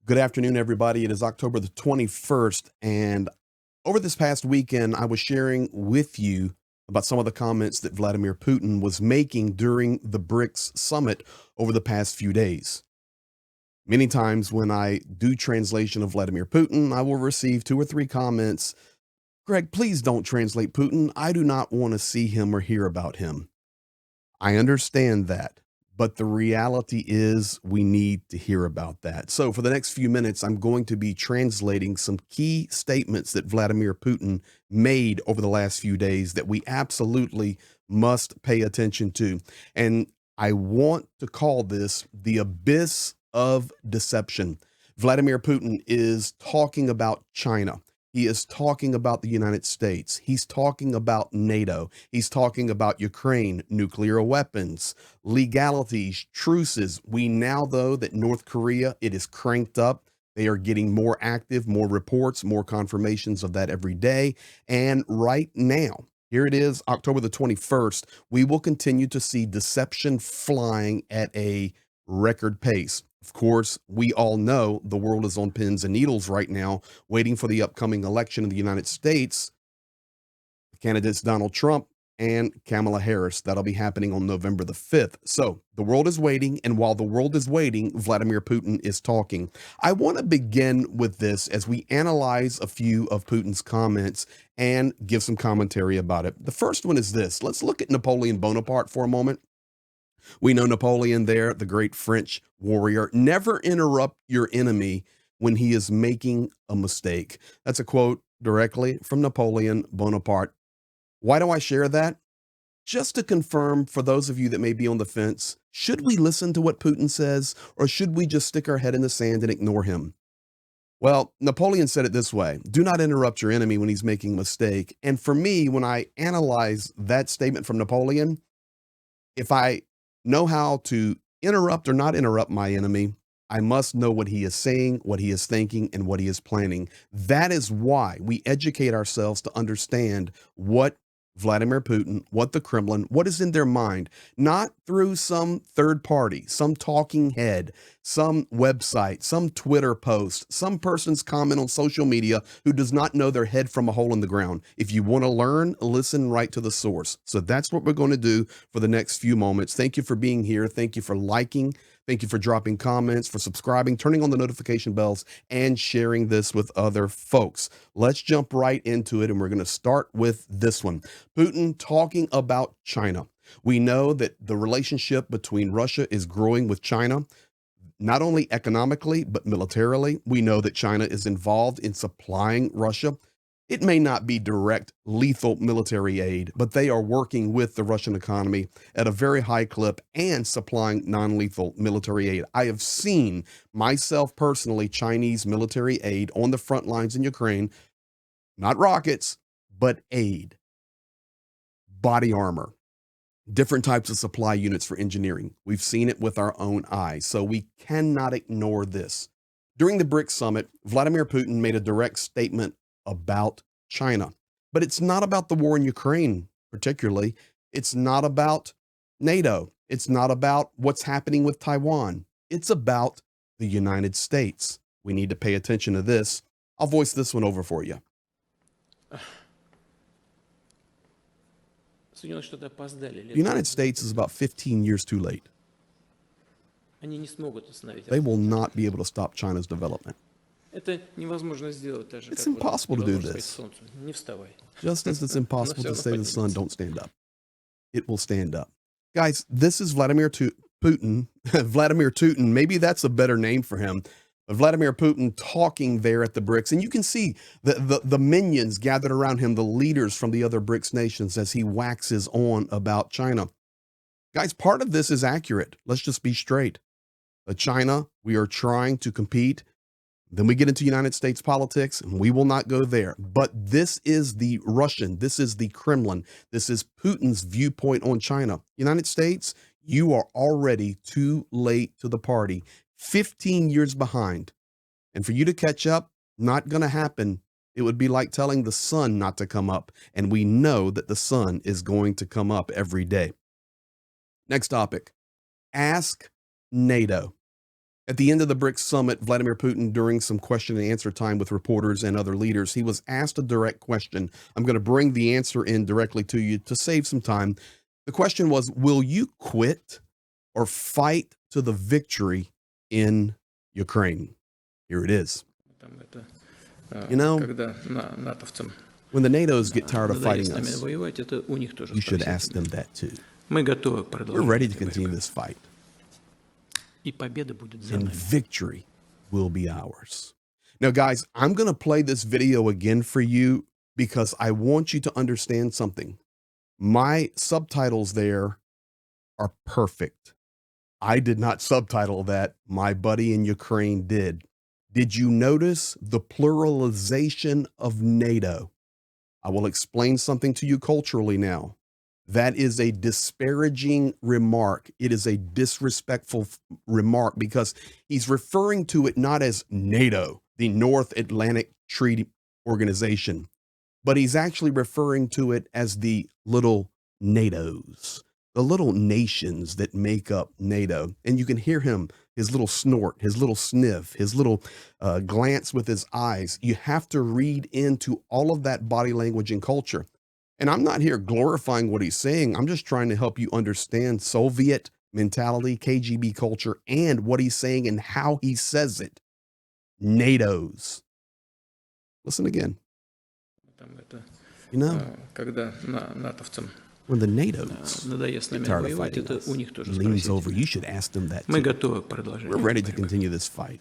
Good afternoon, everybody. It is October the 21st. And over this past weekend, I was sharing with you about some of the comments that Vladimir Putin was making during the BRICS summit over the past few days. Many times when I do translation of Vladimir Putin, I will receive two or three comments. Greg, please don't translate Putin. I do not want to see him or hear about him. I understand that. But the reality is we need to hear about that. So for the next few minutes, I'm going to be translating some key statements that Vladimir Putin made over the last few days that we absolutely must pay attention to. And I want to call this the abyss of deception. Vladimir Putin is talking about China. He is talking about the United States. He's talking about NATO. He's talking about Ukraine, nuclear weapons, legalities, truces. We now know that North Korea, it is cranked up. They are getting more active, more reports, more confirmations of that every day. And right now, here it is, October the 21st, we will continue to see deception flying at a record pace. Of course, we all know the world is on pins and needles right now, waiting for the upcoming election in the United States. The candidates Donald Trump and Kamala Harris. That'll be happening on November the 5th. So the world is waiting. And while the world is waiting, Vladimir Putin is talking. I want to begin with this as we analyze a few of Putin's comments and give some commentary about it. The first one is this. Let's look at Napoleon Bonaparte for a moment. We know Napoleon there, the great French warrior. Never interrupt your enemy when he is making a mistake. That's a quote directly from Napoleon Bonaparte. Why do I share that? Just to confirm for those of you that may be on the fence, should we listen to what Putin says, or should we just stick our head in the sand and ignore him? Well, Napoleon said it this way: do not interrupt your enemy when he's making a mistake. And for me, when I analyze that statement from Napoleon, if I know how to interrupt or not interrupt my enemy, I must know what he is saying, what he is thinking, and what he is planning. That is why we educate ourselves to understand what Vladimir Putin, what the Kremlin, what is in their mind, not through some third party, some talking head, some website, some Twitter post, some person's comment on social media who does not know their head from a hole in the ground. If you want to learn, listen right to the source. So that's what we're going to do for the next few moments. Thank you for being here. Thank you for liking. Thank you for dropping comments, for subscribing, turning on the notification bells, and sharing this with other folks. Let's jump right into it, and we're going to start with this one. Putin talking about China. We know that the relationship between Russia is growing with China, not only economically, but militarily. We know that China is involved in supplying Russia. It may not be direct lethal military aid, but they are working with the Russian economy at a very high clip and supplying non-lethal military aid. I have seen myself personally Chinese military aid on the front lines in Ukraine, not rockets, but aid, body armor, different types of supply units for engineering. We've seen it with our own eyes, so we cannot ignore this. During the BRICS summit, Vladimir Putin made a direct statement about China, but it's not about the war in Ukraine, particularly. It's not about NATO. It's not about what's happening with Taiwan. It's about the United States. We need to pay attention to this. I'll voice this one over for you. The United States is about 15 years too late. They will not be able to stop China's development. It's impossible to do this. Just as it's impossible to say to the sun, don't stand up. It will stand up. Guys, this is Vladimir Putin. Vladimir Putin, maybe that's a better name for him. But Vladimir Putin talking there at the BRICS. And you can see the minions gathered around him, the leaders from the other BRICS nations, as he waxes on about China. Guys, part of this is accurate. Let's just be straight. China, we are trying to compete. Then we get into United States politics, and we will not go there. But this is the Russian, this is the Kremlin, this is Putin's viewpoint on China. United States, you are already too late to the party, 15 years behind. And for you to catch up, not going to happen. It would be like telling the sun not to come up. And we know that the sun is going to come up every day. Next topic, ask NATO. At the end of the BRICS summit, Vladimir Putin, during some question and answer time with reporters and other leaders, he was asked a direct question. I'm going to bring the answer in directly to you to save some time. The question was, will you quit or fight to the victory in Ukraine? Here it is. You know, when the NATOs get tired of fighting us, you should ask them that too. We're ready to continue this fight. And victory will be ours. Now, guys, I'm going to play this video again for you because I want you to understand something. My subtitles there are perfect. I did not subtitle that. My buddy in Ukraine did. Did you notice the pluralization of NATO? I will explain something to you culturally now. That is a disparaging remark. It is a disrespectful remark because he's referring to it not as NATO, the North Atlantic Treaty Organization, but he's actually referring to it as the little NATOs, the little nations that make up NATO. And you can hear him, his little snort, his little sniff, his little glance with his eyes. You have to read into all of that body language and culture. And I'm not here glorifying what he's saying. I'm just trying to help you understand Soviet mentality, KGB culture, and what he's saying and how he says it. NATOs. Listen again. You know, when the NATOs get tired of fighting us, he leans over. You should ask them that too. We're ready to continue this fight.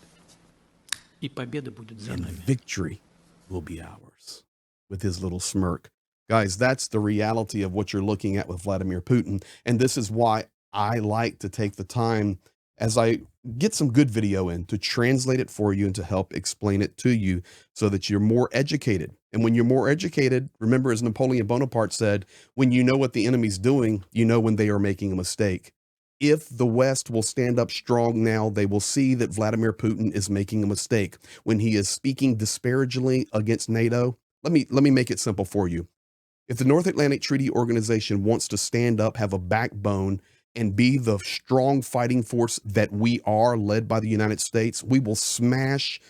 And victory will be ours. With his little smirk. Guys, that's the reality of what you're looking at with Vladimir Putin. And this is why I like to take the time as I get some good video in to translate it for you and to help explain it to you so that you're more educated. And when you're more educated, remember, as Napoleon Bonaparte said, when you know what the enemy's doing, you know when they are making a mistake. If the West will stand up strong now, they will see that Vladimir Putin is making a mistake. When he is speaking disparagingly against NATO, let me make it simple for you. If the North Atlantic Treaty Organization wants to stand up, have a backbone, and be the strong fighting force that we are, led by the United States, we will smash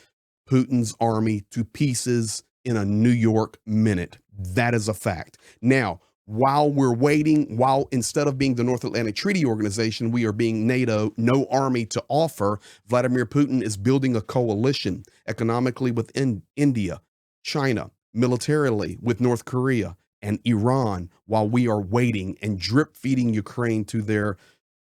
Putin's army to pieces in a New York minute. That is a fact. Now, while we're waiting, while instead of being the North Atlantic Treaty Organization, we are being NATO, no army to offer, Vladimir Putin is building a coalition economically within India, China, militarily with North Korea, and Iran, while we are waiting and drip feeding Ukraine to their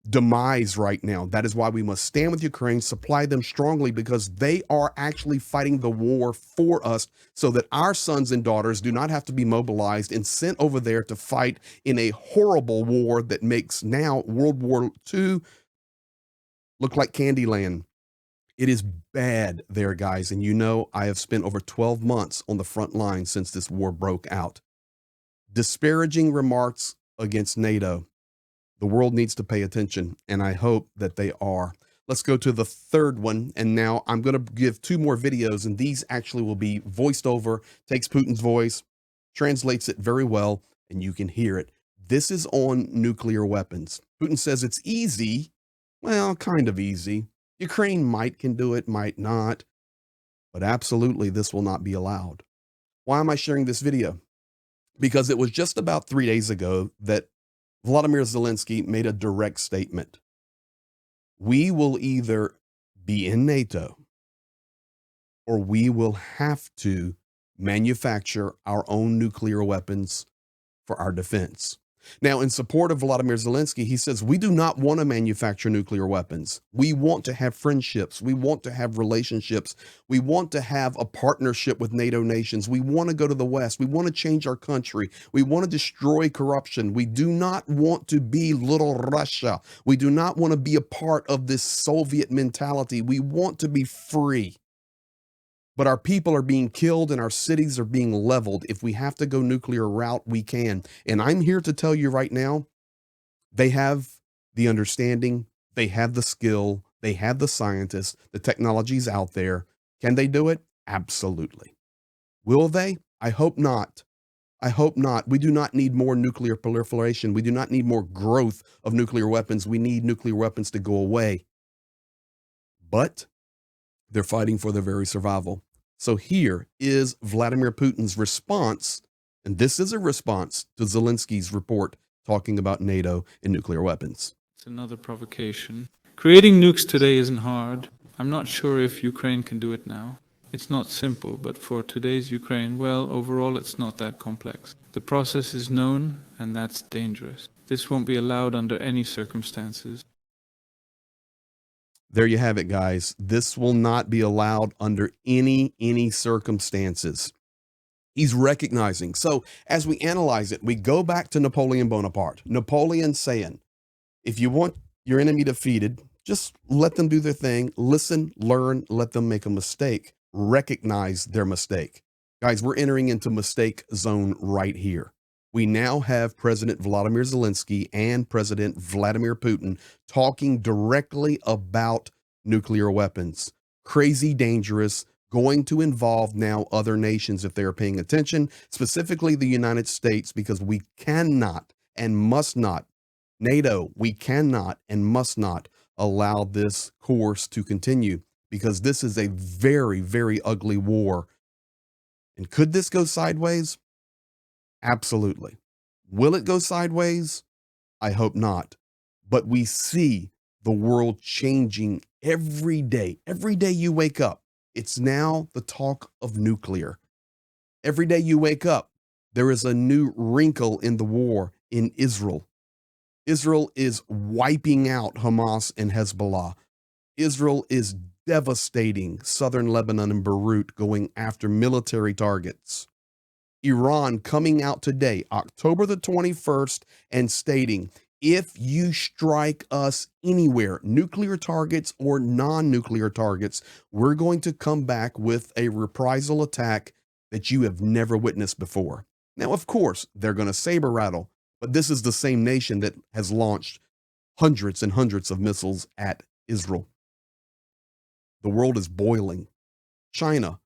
demise right now. That is why we must stand with Ukraine, supply them strongly, because they are actually fighting the war for us so that our sons and daughters do not have to be mobilized and sent over there to fight in a horrible war that makes now World War II look like Candyland. It is bad there, guys. And you know, I have spent over 12 months on the front line since this war broke out. Disparaging remarks against NATO. The world needs to pay attention, and I hope that they are. Let's go to the third one, and now I'm going to give two more videos, and these actually will be voiced over, takes Putin's voice, translates it very well, and you can hear it. This is on nuclear weapons. Putin says it's easy. Well, kind of easy. Ukraine can do it, might not, but absolutely this will not be allowed. Why am I sharing this video? Because it was just about 3 days ago that Volodymyr Zelensky made a direct statement. We will either be in NATO or we will have to manufacture our own nuclear weapons for our defense. Now, in support of Volodymyr Zelensky, he says, we do not want to manufacture nuclear weapons. We want to have friendships. We want to have relationships. We want to have a partnership with NATO nations. We want to go to the West. We want to change our country. We want to destroy corruption. We do not want to be little Russia. We do not want to be a part of this Soviet mentality. We want to be free. But our people are being killed and our cities are being leveled. If we have to go nuclear route, we can. And I'm here to tell you right now, they have the understanding, they have the skill, they have the scientists, the technology's out there. Can they do it? Absolutely. Will they? I hope not. I hope not. We do not need more nuclear proliferation. We do not need more growth of nuclear weapons. We need nuclear weapons to go away. but they're fighting for their very survival. So here is Vladimir Putin's response, and this is a response to Zelensky's report talking about NATO and nuclear weapons. It's another provocation. Creating nukes today isn't hard. I'm not sure if Ukraine can do it now. It's not simple, but for today's Ukraine, well, overall it's not that complex. The process is known, and that's dangerous. This won't be allowed under any circumstances. There you have it, guys. This will not be allowed under any circumstances. He's recognizing. So as we analyze it, we go back to Napoleon Bonaparte. Napoleon saying, if you want your enemy defeated, just let them do their thing. Listen, learn, let them make a mistake. Recognize their mistake. Guys, we're entering into mistake zone right here. We now have President Volodymyr Zelensky and President Vladimir Putin talking directly about nuclear weapons. Crazy dangerous, going to involve now other nations if they are paying attention, specifically the United States, because we cannot and must not, NATO, we cannot and must not allow this course to continue, because this is a very ugly war. And could this go sideways? Absolutely. Will it go sideways? I hope not. But we see the world changing every day. Every day you wake up, it's now the talk of nuclear. Every day you wake up, there is a new wrinkle in the war in Israel. Israel is wiping out Hamas and Hezbollah. Israel is devastating southern Lebanon and Beirut, going after military targets. Iran coming out today, October the 21st, and stating, if you strike us anywhere, nuclear targets or non-nuclear targets, we're going to come back with a reprisal attack that you have never witnessed before. Now, of course, they're going to saber rattle, but this is the same nation that has launched hundreds and hundreds of missiles at Israel. The world is boiling. China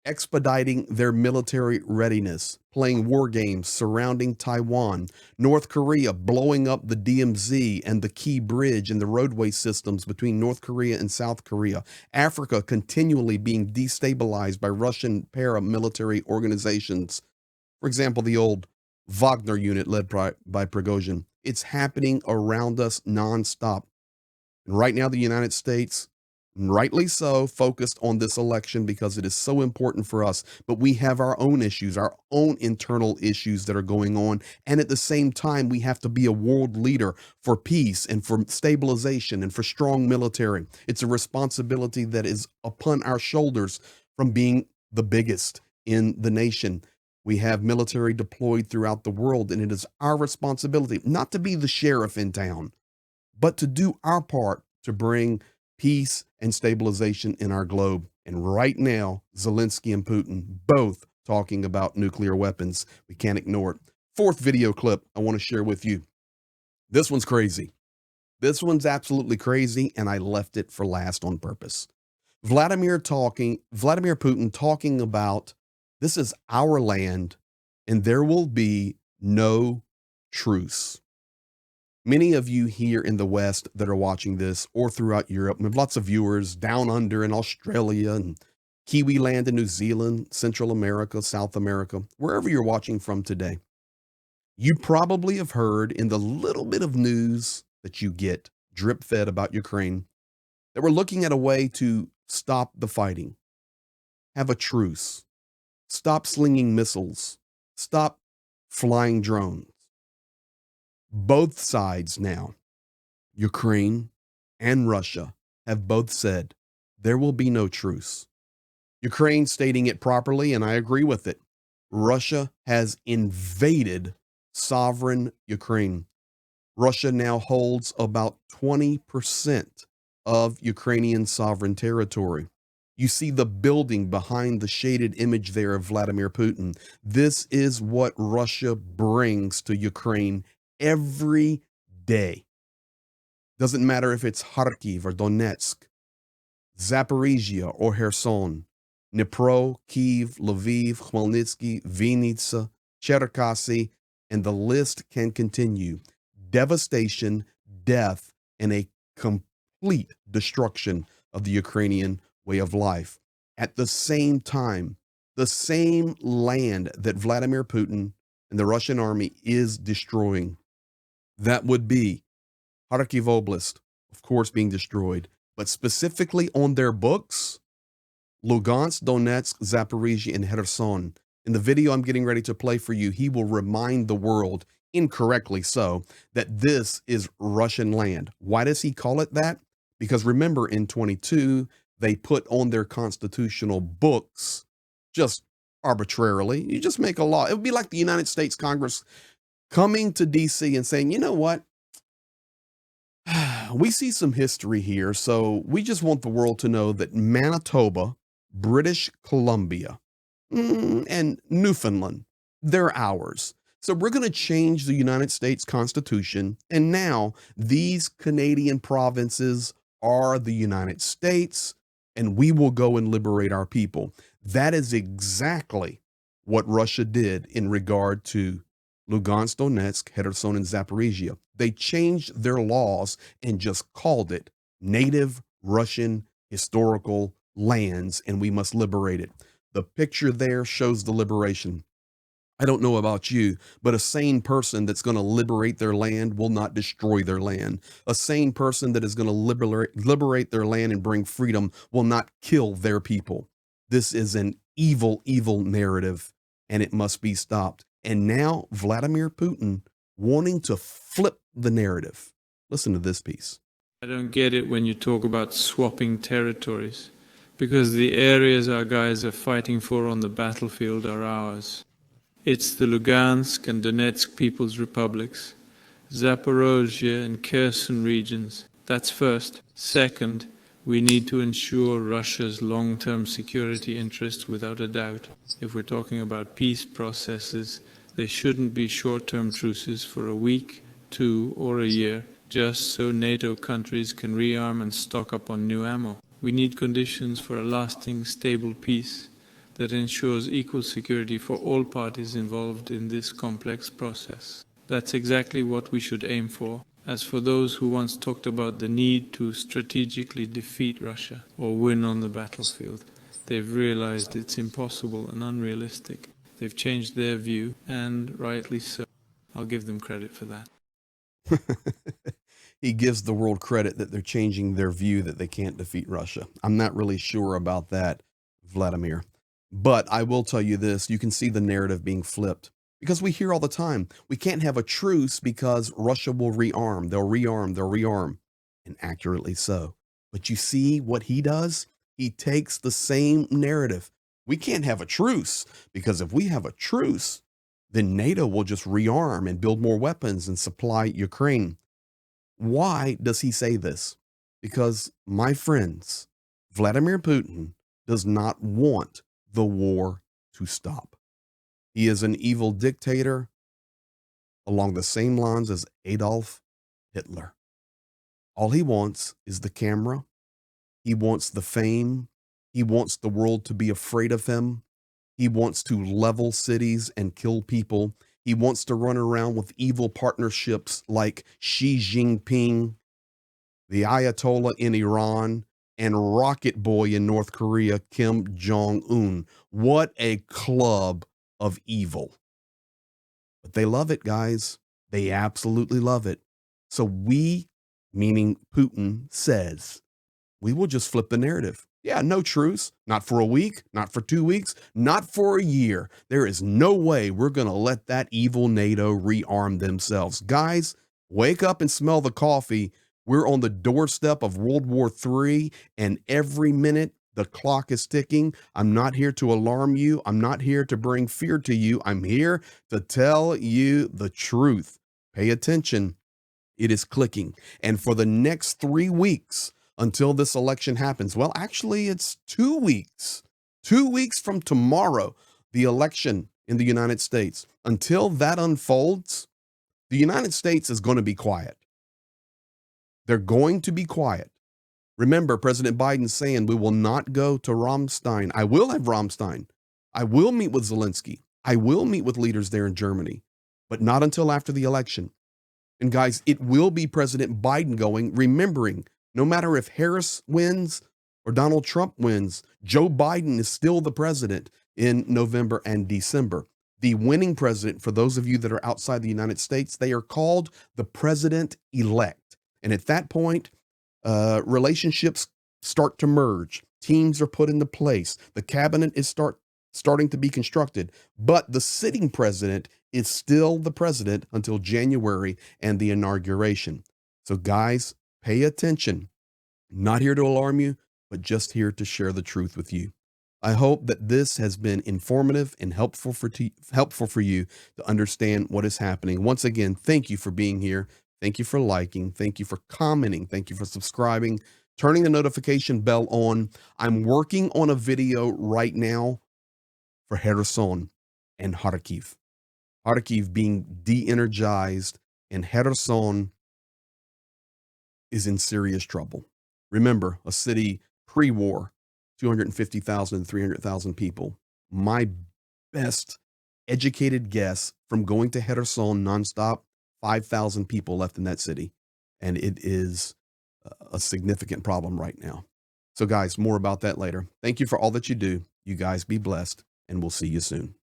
expediting their military readiness, playing war games surrounding Taiwan. North Korea blowing up the DMZ and the key bridge and the roadway systems between North Korea and South Korea. Africa continually being destabilized by Russian paramilitary organizations. For example, the old Wagner unit led by Prigozhin. It's happening around us nonstop. And right now, the United States, rightly so, focused on this election because it is so important for us. But we have our own issues, our own internal issues that are going on. And at the same time, we have to be a world leader for peace and for stabilization and for strong military. It's a responsibility that is upon our shoulders from being the biggest in the nation. We have military deployed throughout the world, and it is our responsibility not to be the sheriff in town, but to do our part to bring peace and stabilization in our globe. And right now, Zelensky and Putin both talking about nuclear weapons. We can't ignore it. Fourth video clip I want to share with you. This one's crazy. This one's absolutely crazy, and I left it for last on purpose. Vladimir Putin talking about, this is our land, and there will be no truce. Many of you here in the West that are watching this, or throughout Europe, we have lots of viewers down under in Australia and Kiwi land in New Zealand, Central America, South America, wherever you're watching from today. You probably have heard in the little bit of news that you get drip fed about Ukraine that we're looking at a way to stop the fighting, have a truce, stop slinging missiles, stop flying drones. Both sides now, Ukraine and Russia, have both said there will be no truce. Ukraine stating it properly, and I agree with it. Russia has invaded sovereign Ukraine. Russia now holds about 20% of Ukrainian sovereign territory. You see the building behind the shaded image there of Vladimir Putin. This is what Russia brings to Ukraine every day. Doesn't matter if it's Kharkiv or Donetsk, Zaporizhia or Kherson, Dnipro, Kyiv, Lviv, Khmelnytsky, Vinnytsia, Cherkasy, and the list can continue. Devastation, death, and a complete destruction of the Ukrainian way of life. At the same time, the same land that Vladimir Putin and the Russian army is destroying, that would be Kharkiv Oblast, of course, being destroyed, but specifically on their books, Lugansk, Donetsk, Zaporizhia, and Kherson. In the video I'm getting ready to play for you, he will remind the world, incorrectly so, that this is Russian land. Why does he call it that? Because remember, in 22, they put on their constitutional books, just arbitrarily, you just make a law. It would be like the United States Congress coming to DC and saying, you know what? We see some history here, so we just want the world to know that Manitoba, British Columbia, and Newfoundland, they're ours. So we're going to change the United States Constitution, and now these Canadian provinces are the United States, and we will go and liberate our people. That is exactly what Russia did in regard to Lugansk, Donetsk, Kherson, and Zaporizhia. They changed their laws and just called it native Russian historical lands, and we must liberate it. The picture there shows the liberation. I don't know about you, but a sane person that's going to liberate their land will not destroy their land. A sane person that is going to liberate their land and bring freedom will not kill their people. This is an evil, evil narrative, and it must be stopped. And now Vladimir Putin wanting to flip the narrative. Listen to this piece. I don't get it when you talk about swapping territories, because the areas our guys are fighting for on the battlefield are ours. It's the Lugansk and Donetsk People's Republics, Zaporozhye and Kherson regions. That's first. Second, we need to ensure Russia's long-term security interests without a doubt. If we're talking about peace processes, they shouldn't be short-term truces for a week, 2, or a year, just so NATO countries can rearm and stock up on new ammo. We need conditions for a lasting, stable peace that ensures equal security for all parties involved in this complex process. That's exactly what we should aim for. As for those who once talked about the need to strategically defeat Russia or win on the battlefield, they've realized it's impossible and unrealistic. They've changed their view, and rightly so. I'll give them credit for that. He gives the world credit that they're changing their view that they can't defeat Russia. I'm not really sure about that, Vladimir. But I will tell you this, you can see the narrative being flipped because we hear all the time, we can't have a truce because Russia will rearm. They'll rearm, and accurately so. But you see what he does? He takes the same narrative. We can't have a truce because if we have a truce, then NATO will just rearm and build more weapons and supply Ukraine. Why does he say this? Because, my friends, Vladimir Putin does not want the war to stop. He is an evil dictator along the same lines as Adolf Hitler. All he wants is the camera. He wants the fame. He wants the world to be afraid of him. He wants to level cities and kill people. He wants to run around with evil partnerships like Xi Jinping, the Ayatollah in Iran, and Rocket Boy in North Korea, Kim Jong-un. What a club of evil. But they love it, guys. They absolutely love it. So we, meaning Putin, says, we will just flip the narrative. Yeah, no truce, not for a week, not for 2 weeks, not for a year. There is no way we're going to let that evil NATO rearm themselves. Guys, wake up and smell the coffee. We're on the doorstep of World War III, and every minute the clock is ticking. I'm not here to alarm you. I'm not here to bring fear to you. I'm here to tell you the truth. Pay attention. It is clicking. And for the next 3 weeks, until this election happens. Well, actually, it's 2 weeks. 2 weeks from tomorrow, the election in the United States. Until that unfolds, the United States is going to be quiet. They're going to be quiet. Remember, President Biden saying we will not go to Ramstein. I will have Ramstein. I will meet with Zelensky. I will meet with leaders there in Germany, but not until after the election. And guys, it will be President Biden going, remembering No matter if Harris wins or Donald Trump wins, Joe Biden is still the president in November and December. The winning president, for those of you that are outside the United States, they are called the president-elect. And at that point, relationships start to merge. Teams are put into place. The cabinet is starting to be constructed. But the sitting president is still the president until January and the inauguration. So guys, pay attention. Not here to alarm you, but just here to share the truth with you. I hope that this has been informative and helpful for you to understand what is happening. Once again, thank you for being here. Thank you for liking. Thank you for commenting. Thank you for subscribing, turning the notification bell on. I'm working on a video right now for Kherson and Kharkiv. Kharkiv being de-energized, and Kherson is in serious trouble. Remember, a city pre-war, 250,000 and 300,000 people. My best educated guess from going to Kherson nonstop, 5,000 people left in that city. And it is a significant problem right now. So guys, more about that later. Thank you for all that you do. You guys be blessed, and we'll see you soon.